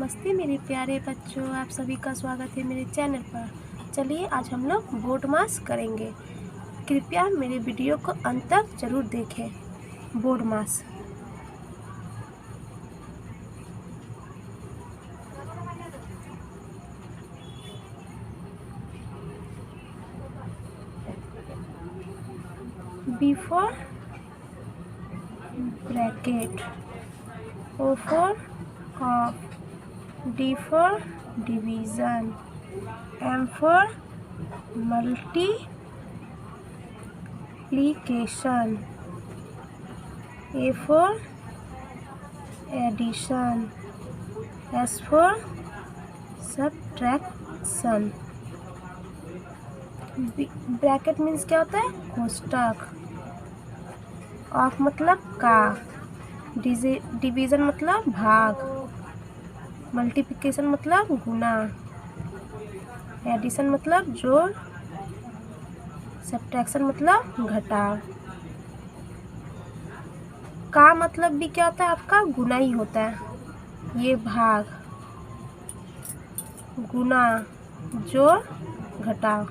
नमस्ते मेरे प्यारे बच्चों, आप सभी का स्वागत है मेरे चैनल पर। चलिए आज हम लोग बोर्ड मास करेंगे। कृपया मेरे वीडियो को अंत तक जरूर देखें। Board mass B for bracket, O for half, D for division, M for multiplication, A for addition, S for subtraction। Bracket means क्या होता है? कोष्टक। ऑफ मतलब का, डिवीजन मतलब भाग, मल्टीप्लिकेशन मतलब गुना, एडिशन मतलब जोड़, सब्ट्रैक्शन मतलब घटाव। का मतलब भी क्या होता है आपका? गुना ही होता है। ये भाग, गुना, जोड़, घटाव।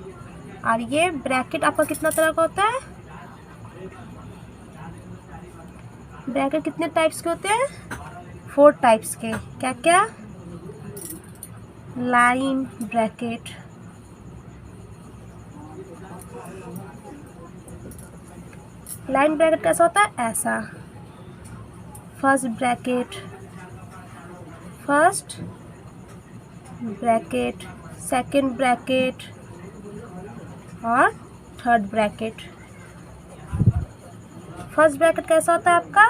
और ये ब्रैकेट आपका कितना तरह का होता है? ब्रैकेट कितने टाइप्स के होते हैं? 4 टाइप्स के। क्या क्या? लाइन ब्रैकेट, लाइन ब्रैकेट कैसा होता है? ऐसा। फर्स्ट ब्रैकेट, सेकंड ब्रैकेट और थर्ड ब्रैकेट। फर्स्ट ब्रैकेट कैसा होता है आपका?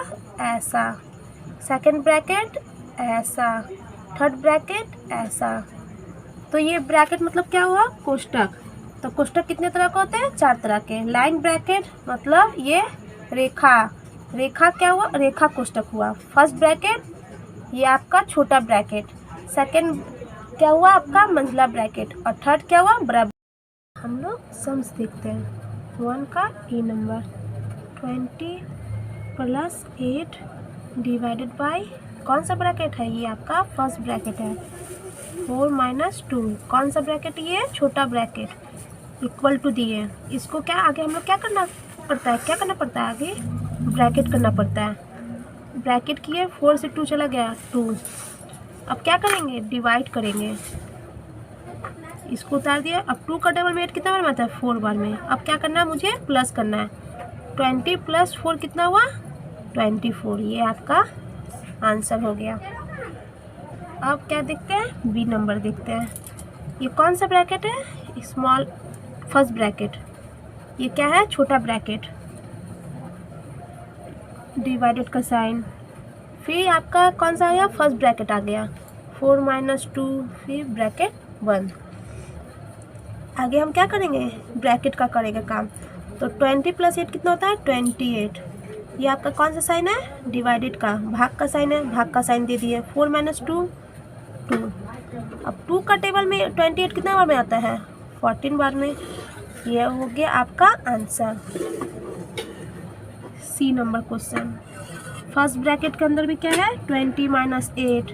ऐसा। सेकंड ब्रैकेट ऐसा, थर्ड ब्रैकेट ऐसा। तो ये ब्रैकेट मतलब क्या हुआ? कोष्टक। तो कोष्टक कितने तरह के होते हैं? 4 तरह के। लाइन ब्रैकेट मतलब ये रेखा, रेखा क्या हुआ? रेखा कोष्टक हुआ। फर्स्ट ब्रैकेट ये आपका छोटा ब्रैकेट, सेकंड क्या हुआ आपका? मंझला ब्रैकेट, और थर्ड क्या हुआ? बड़ा। हम लोग सम्स देखते हैं। 1 का ए नंबर 20 + 8 डिवाइडेड बाय कौन सा ब्रैकेट है? ये आपका फर्स्ट ब्रैकेट है। 4 - 2 कौन सा ब्रैकेट? ये छोटा ब्रैकेट। इक्वल टू दिए। इसको क्या आगे हम लोग क्या करना पड़ता है? क्या करना पड़ता है आगे? ब्रैकेट करना पड़ता है। ब्रैकेट किए, 4 से 2 चला गया 2। अब क्या करेंगे? डिवाइड करेंगे। इसको उतार दिया। अब 2 का डबल में 8 कितना बार में आता है? 4 बार में। अब क्या करना है? मुझे प्लस करना है। 20 + 4 कितना हुआ? 24। ये आपका आंसर हो गया। अब क्या देखते हैं? बी नंबर देखते हैं। ये कौन सा ब्रैकेट है? Small first bracket. ये क्या है? छोटा ब्रैकेट। डिवाइडेड का साइन। फिर आपका कौन सा आ गया? फर्स्ट ब्रैकेट आ गया। 4 - 2 फिर ब्रैकेट 1। आगे हम क्या करेंगे? ब्रैकेट का करेंगे काम। तो 20 + 8 कितना होता है? 28। ये आपका कौन सा साइन है? डिवाइडेड का, भाग का साइन है। भाग का साइन दे दिए। 4 - 2 2। अब 2 का टेबल में 28 कितना बार में आता है? 14 बार में। ये हो गया आपका answer. C number question. First bracket के अंदर भी क्या है? 20 - 8।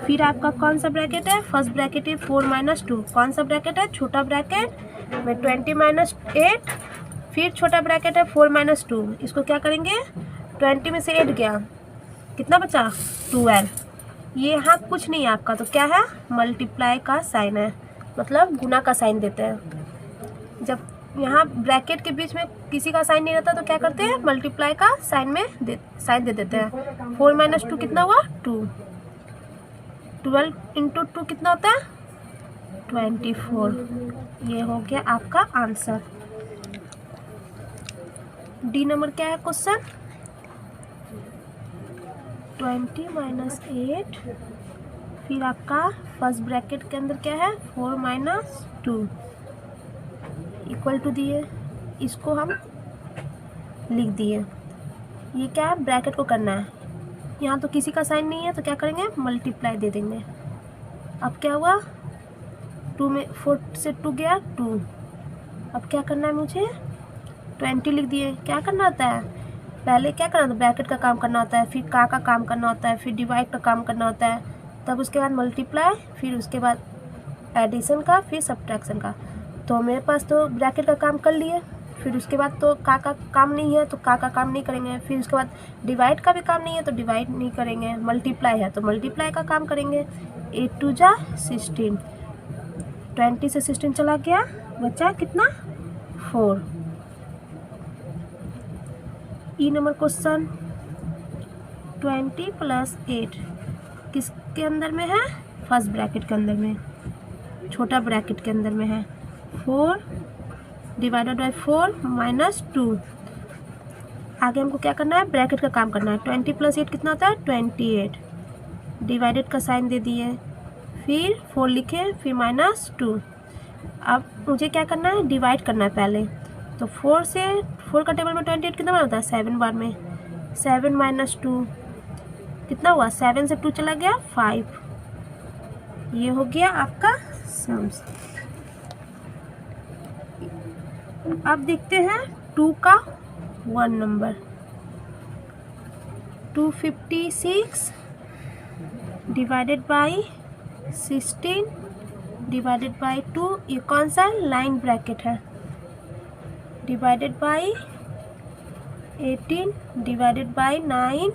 फिर आपका कौन सा ब्रैकेट है? फर्स्ट ब्रैकेट है 4 - 2। कौन सा ब्रैकेट है? छोटा ब्रैकेट में 20 - 8। फिर छोटा ब्रैकेट है 4 - 2। इसको क्या करेंगे? 20 में से 8 गया, कितना बचा? 12। ये यहाँ कुछ नहीं है आपका, तो क्या है? मल्टीप्लाई का साइन है, मतलब गुना का साइन देते हैं। जब यहाँ ब्रैकेट के बीच में किसी का साइन नहीं रहता तो क्या करते हैं? मल्टीप्लाई का साइन में साइन दे देते हैं। 4 - 2 कितना हुआ? 2। 12 × 2 कितना होता है? 24। ये हो गया आपका आंसर। डी नंबर क्या है क्वेश्चन? 20 - 8। फिर आपका फर्स्ट ब्रैकेट के अंदर क्या है? 4 - 2 इक्वल टू दिए। इसको हम लिख दिए। ये क्या है? ब्रैकेट को करना है। यहाँ तो किसी का साइन नहीं है तो क्या करेंगे? मल्टीप्लाई दे देंगे। अब क्या हुआ? 2 में 4 से 2 गया 2। अब क्या करना है मुझे? 20 लिख दिए। क्या करना होता है? पहले क्या करना होता है? ब्रैकेट का काम करना होता है, फिर का काम करना होता है, फिर डिवाइड का काम करना होता है। तब उसके बाद मल्टीप्लाई, फिर उसके बाद एडिशन का, फिर सब्ट्रैक्शन का। तो मेरे पास तो ब्रैकेट का काम कर लिए, फिर उसके बाद तो का काम नहीं है तो का काम नहीं करेंगे, फिर उसके बाद डिवाइड का भी काम नहीं है तो डिवाइड नहीं करेंगे, मल्टीप्लाई है तो मल्टीप्लाई का काम करेंगे। 8 2 जा 16, 20 से 16 चला गया, बचा कितना 4। ई नंबर क्वेश्चन 20 + 8 किसके अंदर में है? फर्स्ट ब्रैकेट के अंदर में, छोटा ब्रैकेट के अंदर में है। 4 डिवाइडेड बाई 4 -2। आगे हमको क्या करना है? ब्रैकेट का काम करना है। 20 + 8 कितना होता है? 28। डिवाइडेड का साइन दे दिए, फिर 4 लिखे, फिर -2। अब मुझे क्या करना है? डिवाइड करना है पहले। तो 4 से 4 का टेबल में 28 कितना बार होता है? 7 बार में। 7 - 2 कितना हुआ? 7 से 2 चला गया 5। ये हो गया आपका सम्स। अब देखते हैं 2 का 1 number. 256 divided by 16 divided by 2, ये कौन सा लाइन ब्रैकेट है? Divided by 18 divided by 9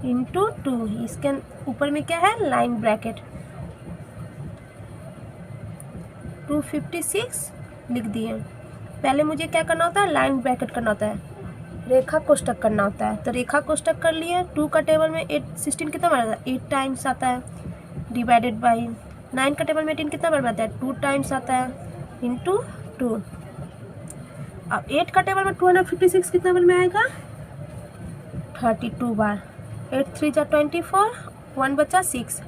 into 2, इसके ऊपर में क्या है? Line bracket. 256 लिख दिए। पहले मुझे क्या करना होता है? लाइन ब्रैकेट करना होता है, रेखा कोष्ठक करना होता है। तो रेखा कोष्ठक कर लिए। 2 का टेबल में 16 कितना बार आता है? 8 टाइम्स आता है, डिवाइडेड बाई 9 का टेबल में 18 कितना बार आता है? 2 टाइम्स आता है, इंटू 2। अब 8 का टेबल में 256 कितना बार में आएगा? 32 बार। 8 3 जा 24, 1 बचा 6,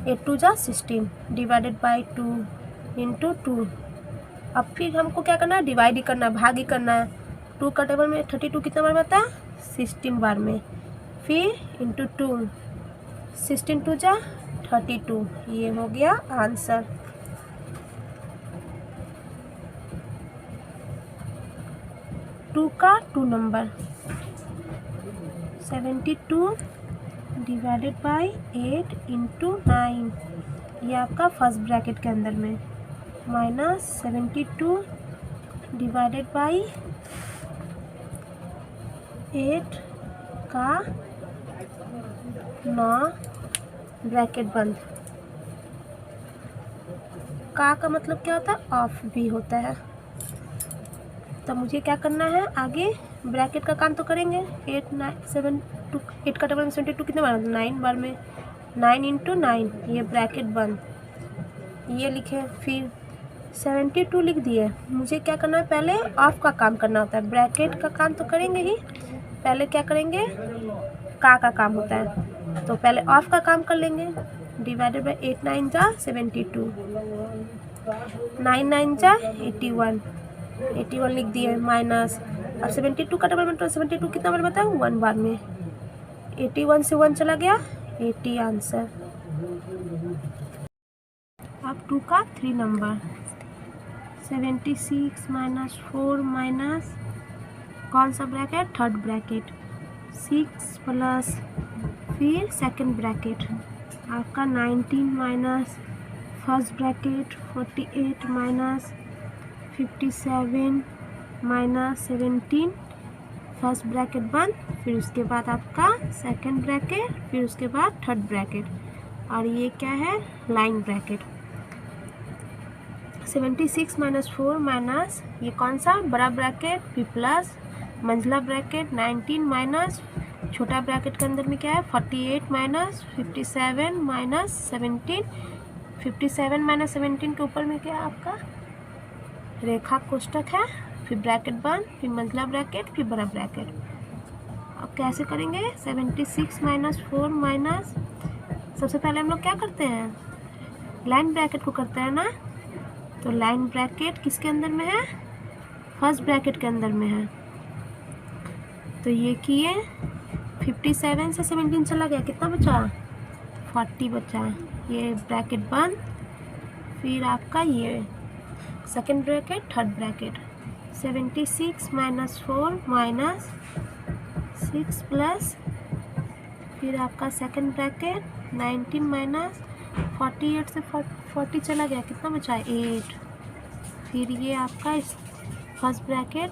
8 2 जा 16 डिवाइडेड बाई 2 इंटू 2। अब फिर हमको क्या करना है? डिवाइड ही करना है, भाग ही करना है। 2 का टेबल में 32 कितना बार आता है? 16 बार में, फिर इंटू 2, 16 2 जा 32। ये हो गया आंसर। टू का 2 नंबर 72 डिवाइडेड बाई 8 इंटू 9, ये आपका फर्स्ट ब्रैकेट के अंदर में, -72 डिवाइडेड बाई 8 का 9 ब्रैकेट बंद। का मतलब क्या होता है? ऑफ भी होता है। तो मुझे क्या करना है? आगे ब्रैकेट का काम तो करेंगे। 8 9 7 2, 8 का टेबल में 72 कितने बार? 9 बार में, 9 इंटू 9, ये ब्रैकेट बंद, ये लिखे। फिर 72 लिख दिए। मुझे क्या करना है? पहले ऑफ का काम करना होता है। ब्रैकेट का काम तो करेंगे ही, पहले क्या करेंगे? का काम होता है, तो पहले ऑफ का काम कर लेंगे। डिवाइडेड बाई 8 9 जा 72, 9 9 जा 81, 81 लिख दिए माइनस। अब 72 का टेबल में 72 कितना बार बताया? 1 बार में। 81 से 1 चला गया 80 आंसर। अब 2 का 3 नंबर 76 -4 माइनस कौन सा ब्रैकेट? Third bracket. 6 प्लस फिर सेकंड ब्रैकेट आपका 19 minus first bracket 48 minus 57 minus 17 first bracket बंद, फिर उसके बाद आपका सेकंड ब्रैकेट, फिर उसके बाद थर्ड ब्रैकेट, और ये क्या है? Line bracket. 76 -4 माइनस ये कौन सा? बड़ा ब्रैकेट, फिर प्लस मंझला ब्रैकेट 19 माइनस छोटा ब्रैकेट के अंदर में क्या है? 48 माइनस 57 माइनस 17, 57 माइनस 17 के ऊपर में क्या है आपका? रेखा कोष्ठक है, फिर ब्रैकेट बंद, फिर मंझला ब्रैकेट, फिर बड़ा ब्रैकेट। अब कैसे करेंगे? 76 -4 माइनस, सबसे पहले हम लोग क्या करते हैं? लाइन ब्रैकेट को करते हैं ना। तो लाइन ब्रैकेट किसके अंदर में है? फर्स्ट ब्रैकेट के अंदर में है। तो ये किए, 57 से 17 चला गया, कितना बचा? 40 बचा। ये ब्रैकेट बंद, फिर आपका ये second bracket, third bracket. 76 -4 minus 6 plus फिर आपका सेकंड ब्रैकेट 19 माइनस 48 से 40 चला गया, कितना बचा 8। फिर ये आपका इस फर्स्ट ब्रैकेट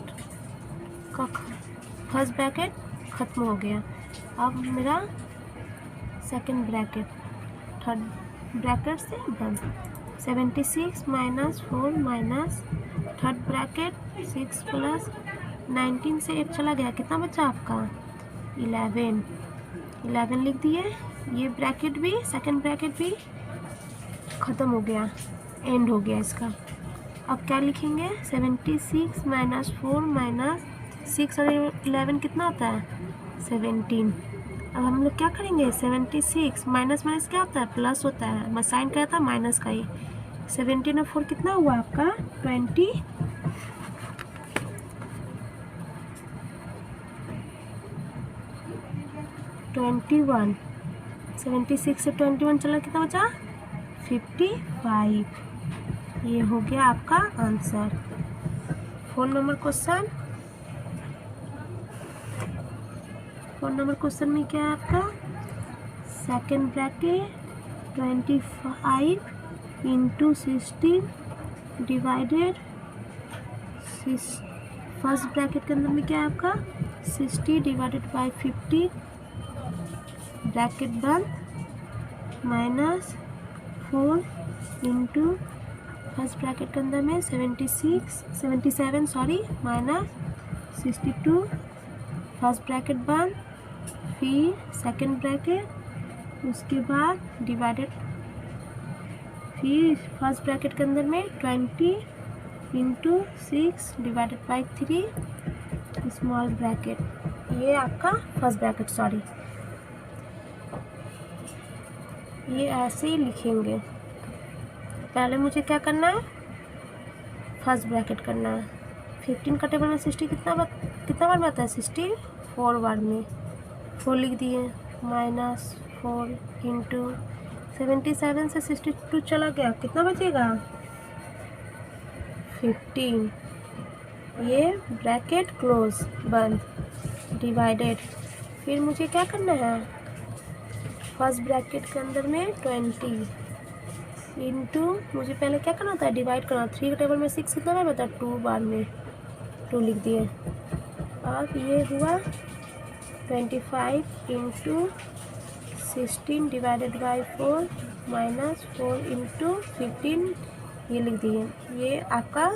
ख़त्म हो गया। अब मेरा सेकंड ब्रैकेट, थर्ड ब्रैकेट से बंद। 76 minus 4 minus third bracket 6 plus 19 से 8 चला गया, कितना बचा आपका 11 लिख दिए। ये ब्रैकेट भी, सेकंड ब्रैकेट भी ख़त्म हो गया, एंड हो गया इसका। अब क्या लिखेंगे 76 माइनस 4 माइनस 6 और 11 कितना होता है 17। अब हम लोग क्या करेंगे 76 माइनस माइनस क्या होता है प्लस होता है, मैं साइन क्या था माइनस का ही। 17 और 4 कितना हुआ आपका 21। 76 से 21 चला, कितना बचा 55। ये हो गया आपका आंसर। 4 नंबर क्वेश्चन में क्या है आपका second bracket 25 into 16 divided first bracket के अंदर में क्या है आपका 60 डिवाइडेड बाई 50 ब्रैकेट बंद माइनस 4 इंटू फर्स्ट ब्रैकेट के अंदर में 77 माइनस 62 फर्स्ट ब्रैकेट बंद, फिर सेकंड ब्रैकेट, उसके बाद डिवाइडेड, फिर फर्स्ट ब्रैकेट के अंदर में 20 into 6 divided by 3 small bracket. ये आपका फर्स्ट ब्रैकेट, ये ऐसे ही लिखेंगे। पहले मुझे क्या करना है फर्स्ट ब्रैकेट करना है। 15 का टेबल में 60 कितना बार आता है 64 बार में 4 लिख दिए माइनस 4 इंटू 77 से 62 चला गया, कितना बचेगा 15। ये ब्रैकेट क्लोज बंद डिवाइडेड, फिर मुझे क्या करना है फर्स्ट ब्रैकेट के अंदर में 20 इंटू, मुझे पहले क्या करना था डिवाइड करना। 3 के टेबल में 6 कितना बार बता 2 बार में 2 लिख दिए। अब ये हुआ 25 into 16 divided by 4 minus 4 into 15 ये लिख दिए। ये आपका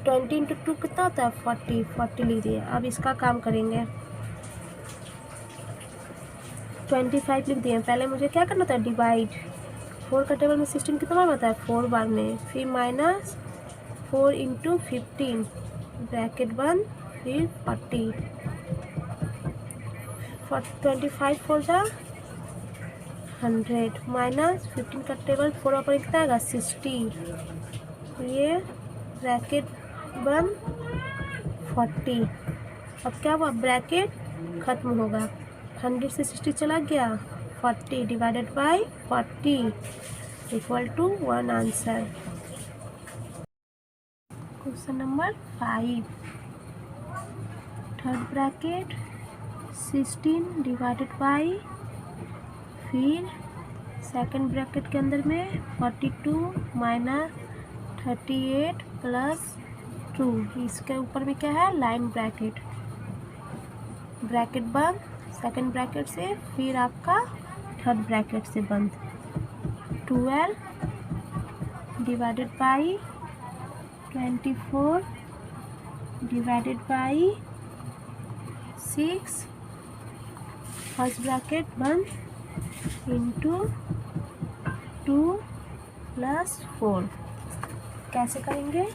20 इंटू 2 कितना होता है 40 लिख दिए। अब इसका काम करेंगे 25 लिख दिए। पहले मुझे क्या करना था डिवाइड, 4 का टेबल में 16 कितना बार आता है 4 बार में, फिर माइनस 4 इंटू 15 ब्रैकेट बंद, फिर 40 25 4 जा 100 माइनस 15 का टेबल 4 पर कितना आएगा 60, ये ब्रैकेट बंद 40। अब क्या हुआ ब्रैकेट ख़त्म होगा, 100 से 60 चला गया 40 divided by 40 equal to 1 answer. Question number 5 third bracket 16 divided by, फिर सेकंड ब्रैकेट के अंदर में 42 माइनस 38 प्लस 2, इसके ऊपर में क्या है लाइन ब्रैकेट बंद सेकंड ब्रैकेट से, फिर आपका थर्ड ब्रैकेट से बंद 12 divided by 24 divided by 6 first bracket बंद इंटू 2 प्लस 4। कैसे करेंगे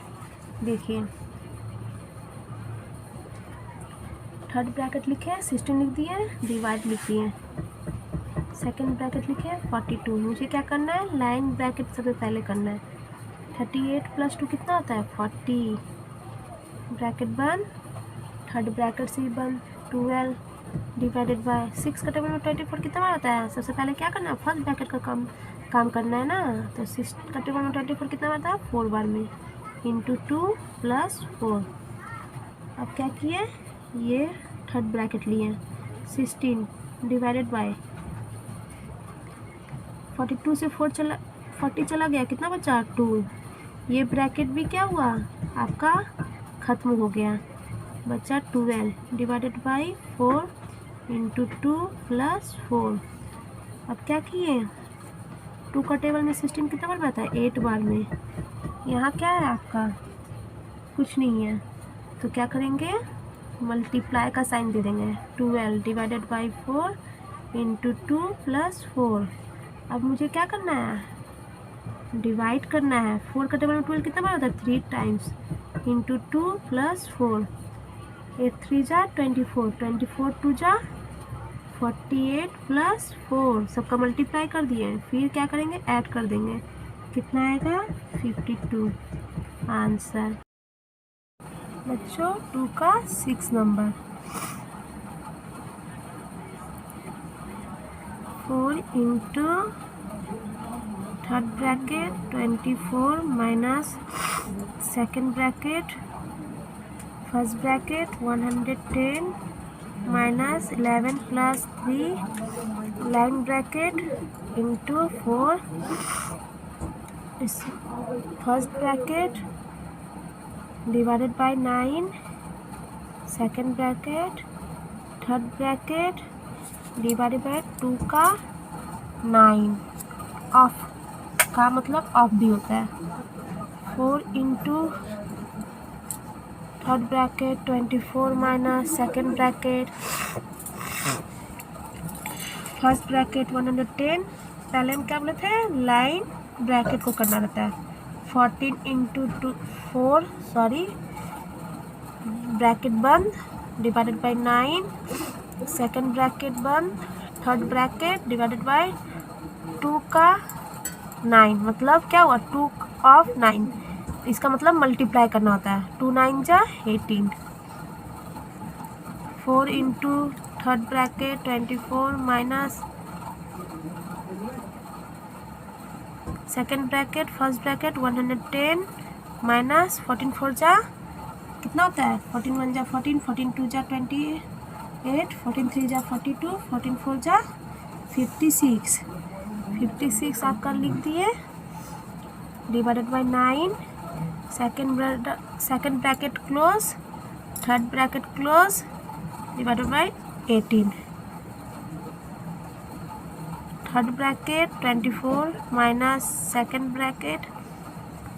देखिए, थर्ड ब्रैकेट लिखे 16 लिख दिए, डिवाइड लिख दिए, सेकेंड ब्रैकेट लिखे 42। मुझे क्या करना है लाइन ब्रैकेट सबसे पहले करना है। 38 प्लस 2 कितना होता है 40 ब्रैकेट बंद, थर्ड ब्रैकेट से बंद 12 डिवाइडेड बाय 6 का टेबल में 24 कितना बार आता है। सबसे पहले क्या करना है फर्स्ट ब्रैकेट का काम करना है ना, तो 6 का टेबल में 24 कितना बार आता है 4 बार में इंटू 2 प्लस 4। अब क्या किए ये थर्ड ब्रैकेट लिए 16 डिवाइडेड बाय 42 से 40 चला गया, कितना बचा 2। ये ब्रैकेट भी क्या हुआ आपका ख़त्म हो गया, बचा 12 डिवाइडेड बाई 4 इंटू 2 प्लस 4। अब क्या किए, 2 का टेबल में 16 कितना बार आता है 8 बार में। यहाँ क्या है आपका कुछ नहीं है, तो क्या करेंगे मल्टीप्लाई का साइन दे देंगे। 12 डिवाइडेड बाई 4 इंटू 2 प्लस 4। अब मुझे क्या करना है डिवाइड करना है। 4 का टेबल में 12 कितना बार होता है 3 टाइम्स इंटू 2 प्लस 4। 8 3 जा 24, 24 2 जा 48 प्लस 4। सबका मल्टीप्लाई कर दिए, फिर क्या करेंगे ऐड कर देंगे, कितना आएगा 52 आंसर। बच्चों 2 का 6 number. 4 into third bracket 24 minus second bracket first bracket 110 minus 11 plus 3 11 bracket into 4 first bracket divided by 9 second bracket third bracket divided by 2 का 9। ऑफ का मतलब ऑफ भी होता है। 4 into third bracket 24 minus second bracket first bracket 110। पहले हम क्या बोले थे लाइन ब्रैकेट को करना रहता है। 14 इंटू 4 ब्रैकेट बंद डिवाइडेड बाय 9 सेकेंड ब्रैकेट बंद थर्ड ब्रैकेट डिवाइडेड बाय 2 का 9। मतलब क्या हुआ 2 ऑफ 9, इसका मतलब मल्टीप्लाई करना होता है। 2 9 जा 18। 4 into third bracket 24 minus second bracket first bracket 110 minus 14 4 जा कितना होता है 14 1 जा 14 14 2 जा 28 14 3 जा 42 14 4 जा 56 56 आपका लिख दिए divided by 9 second bracket close third bracket close divided by 18 third bracket 24 minus second bracket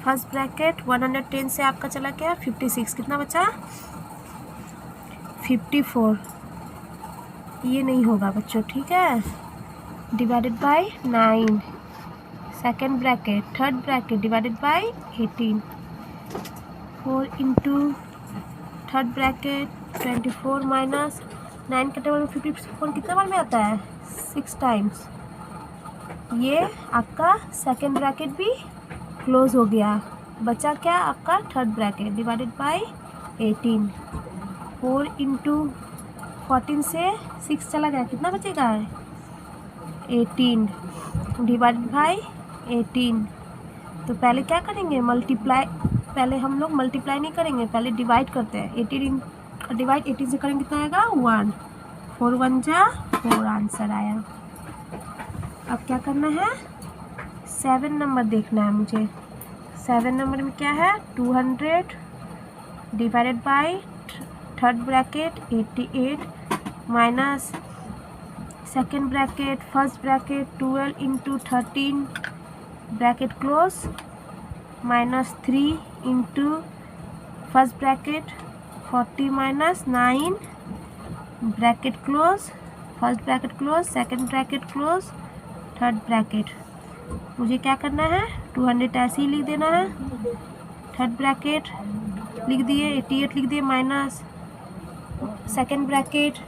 first bracket 110 से आपका चला गया 56, कितना बचा 54। ये नहीं होगा बच्चों, ठीक है। Divided by 9 second bracket third bracket divided by 18। 4 into third bracket 24 minus 9 का टेबल में 54 कितना बार में आता है 6 टाइम्स। ये आपका सेकेंड ब्रैकेट भी क्लोज हो गया, बचा क्या आपका third bracket divided by 18। 4 into 14 से 6 चला गया, कितना बचेगा 18 डिवाइडेड बाय 18। तो पहले क्या करेंगे मल्टीप्लाई, पहले हम लोग मल्टीप्लाई नहीं करेंगे, पहले डिवाइड करते हैं। 18 डिवाइड 18 से करेंगे कितना आएगा 1। 4 1 जा 4 आंसर आया। अब क्या करना है 7 नंबर देखना है मुझे। 7 नंबर में क्या है 200 divided by third bracket 88 minus second bracket first bracket 12 into 13 bracket close minus 3 into first bracket 40 minus 9 bracket close first bracket close second bracket close third bracket. मुझे क्या करना है 200 ऐसे ही लिख देना है। थर्ड ब्रैकेट लिख दिए 88 लिख दिए माइनस सेकेंड ब्रैकेट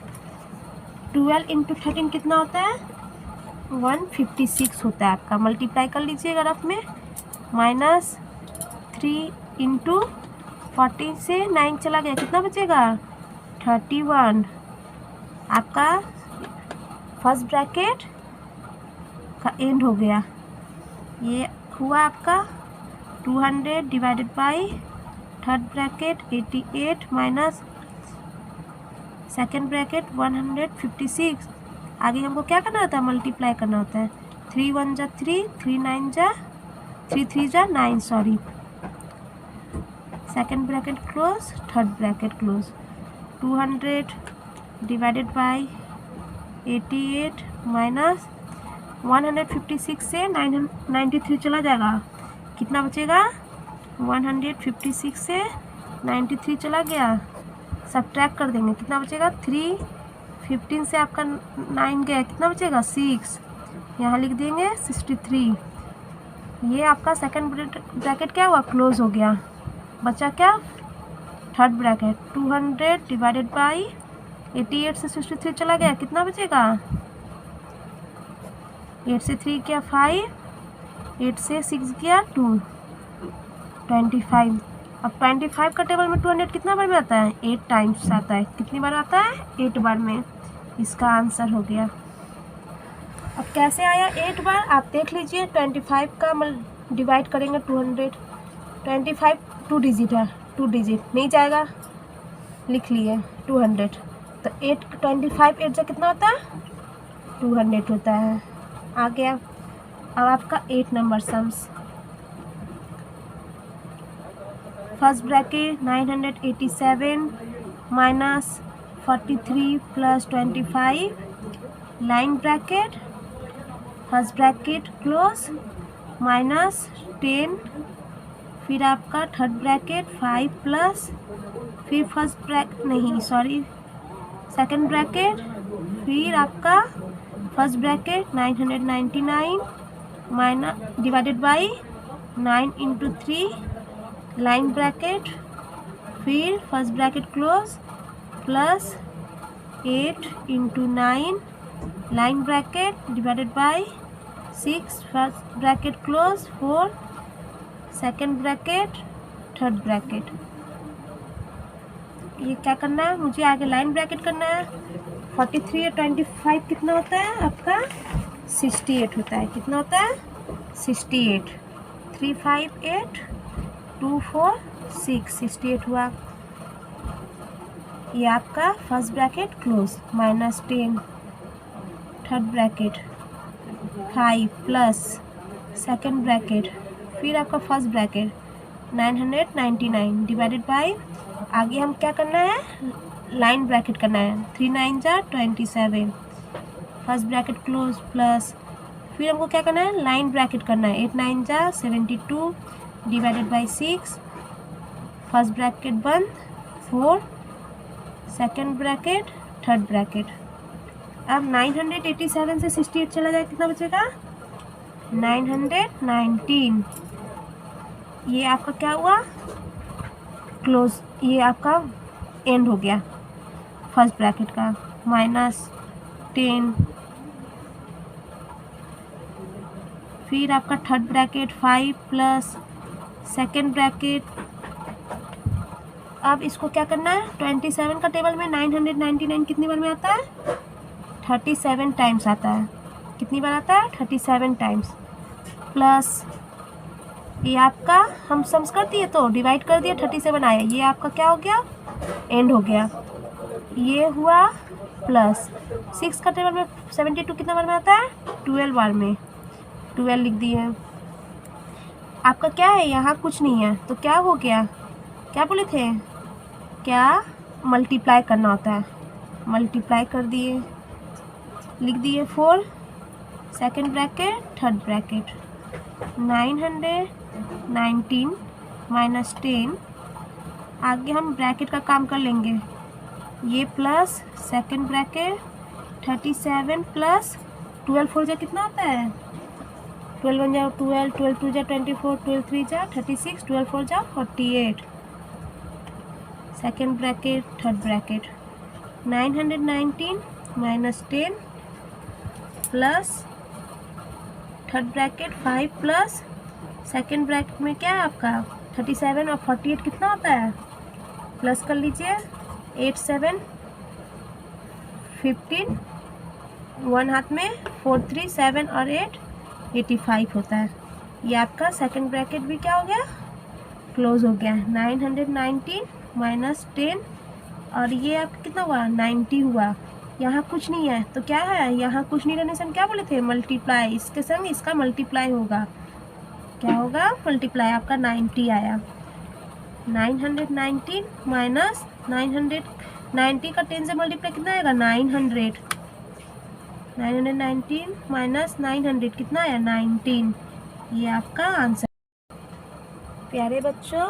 12 इंटू 13 कितना होता है 156 होता है आपका। मल्टीप्लाई कर लीजिएगा रफ में माइनस 3 इंटू 40 से 9 चला गया, कितना बचेगा 31। आपका फर्स्ट ब्रैकेट का एंड हो गया। ये हुआ आपका 200 divided by third bracket 88 minus second bracket 156। आगे हमको क्या करना होता है मल्टीप्लाई करना होता है। 3 1 जा 3, 3 9 जा 3 3 जा 9, sorry. Second bracket close, third bracket close. 200 divided by 88 minus 156 से 93 चला जाएगा, कितना बचेगा? 156 से 93 चला गया, सब्ट्रैक्ट कर देंगे, कितना बचेगा? 3। 15 से आपका 9 गया, कितना बचेगा? 6। यहाँ लिख देंगे 63। ये आपका सेकंड ब्रैकेट क्या हुआ? क्लोज हो गया। बचा क्या? Third bracket. 200 डिवाइडेड बाई 88 से 63 चला गया, कितना बचेगा? 8 से 3 गया 5, 8 से 6 गया 2, 25। अब 25 का टेबल में 200 कितना बार में आता है? 8 टाइम्स आता है। कितनी बार आता है? 8 बार में। इसका आंसर हो गया। अब कैसे आया 8 बार, आप देख लीजिए। 25 का डिवाइड करेंगे 200, 25 2 डिजिट है, 2 डिजिट नहीं जाएगा, लिख लिए 200। तो 8 25 8 से कितना होता है? 200 होता है। आ गया। अब आपका 8 number sums. First bracket 987 minus 43 plus 25, line bracket, first bracket close, minus 10, फिर आपका थर्ड ब्रैकेट 5 प्लस, फिर फर्स्ट ब्रैकेट नहीं सॉरी सेकंड ब्रैकेट, फिर आपका first bracket 999 minus divided by 9 into 3, line bracket, फिर first bracket close plus 8 into 9, line bracket divided by 6, first bracket close 4, second bracket, third bracket. ये क्या करना है मुझे? आगे लाइन ब्रैकेट करना है। 43 और 25 कितना होता है आपका? 68 होता है। कितना होता है? 68। 3 5 8 2 4 6, 68 हुआ। ये आपका first bracket close, minus 10, third bracket 5 plus second bracket, फिर आपका फर्स्ट ब्रैकेट 999 डिवाइडेड बाई, आगे हम क्या करना है? लाइन ब्रैकेट करना है। 3 9 जा 27, फर्स्ट ब्रैकेट क्लोज प्लस, फिर हमको क्या करना है? लाइन ब्रैकेट करना है। 8 9 जा 72 डिवाइडेड बाई 6, फर्स्ट ब्रैकेट बंद, 4, सेकेंड ब्रैकेट, थर्ड ब्रैकेट। अब 987 से 68 चला जाए, कितना बचेगा? 919। ये आपका क्या हुआ? क्लोज। ये आपका एंड हो गया फर्स्ट ब्रैकेट का। माइनस 10, फिर आपका third bracket 5 plus second bracket. अब इसको क्या करना है? 27 का टेबल में 999 कितनी बार में आता है? 37 टाइम्स आता है। कितनी बार आता है? 37 टाइम्स। प्लस ये आपका हम सम्स कर दिए तो डिवाइड कर दिया, 37 आया। ये आपका क्या हो गया? एंड हो गया। ये हुआ प्लस 6 का टेबल में 72 कितना बार में आता है? 12 बार में। 12 लिख दिए। आपका क्या है? यहाँ कुछ नहीं है तो क्या हो गया? क्या बोले थे? क्या मल्टीप्लाई करना होता है। मल्टीप्लाई कर दिए, लिख दिए 4, second bracket, third bracket 919 minus 10। आगे हम ब्रैकेट का काम कर लेंगे। ये प्लस सेकेंड ब्रैकेट 37 प्लस 12 4 जा कितना होता है? 12 1 जा 12, 12 2 जा 24, 12 3 जा 36, 12 4 जा 48, second bracket, third bracket 919 minus 10 plus third bracket 5 plus second bracket में क्या है आपका? 37 और 48 कितना होता है? प्लस कर लीजिए। 8 7 15, 1 हाथ में 4 3 7 और 8 85 होता है। ये आपका सेकेंड ब्रैकेट भी क्या हो गया? क्लोज हो गया। 919 माइनस 10 और ये आपका कितना हुआ? 90 हुआ। यहाँ कुछ नहीं है तो क्या है, यहाँ कुछ नहीं रहने से हम क्या बोले थे, मल्टीप्लाई, इसके संग इसका मल्टीप्लाई होगा, क्या होगा, मल्टीप्लाई। आपका 90 आया। 919 माइनस 990 का 10 से मल्टीप्लाई कितना आएगा, 900। 919 माइनस 900 कितना आया, 19। ये आपका आंसर। प्यारे बच्चों,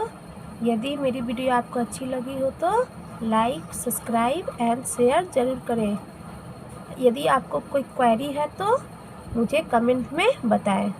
यदि मेरी वीडियो आपको अच्छी लगी हो तो लाइक, सब्सक्राइब एंड शेयर ज़रूर करें। यदि आपको कोई क्वेरी है तो मुझे कमेंट में बताएं।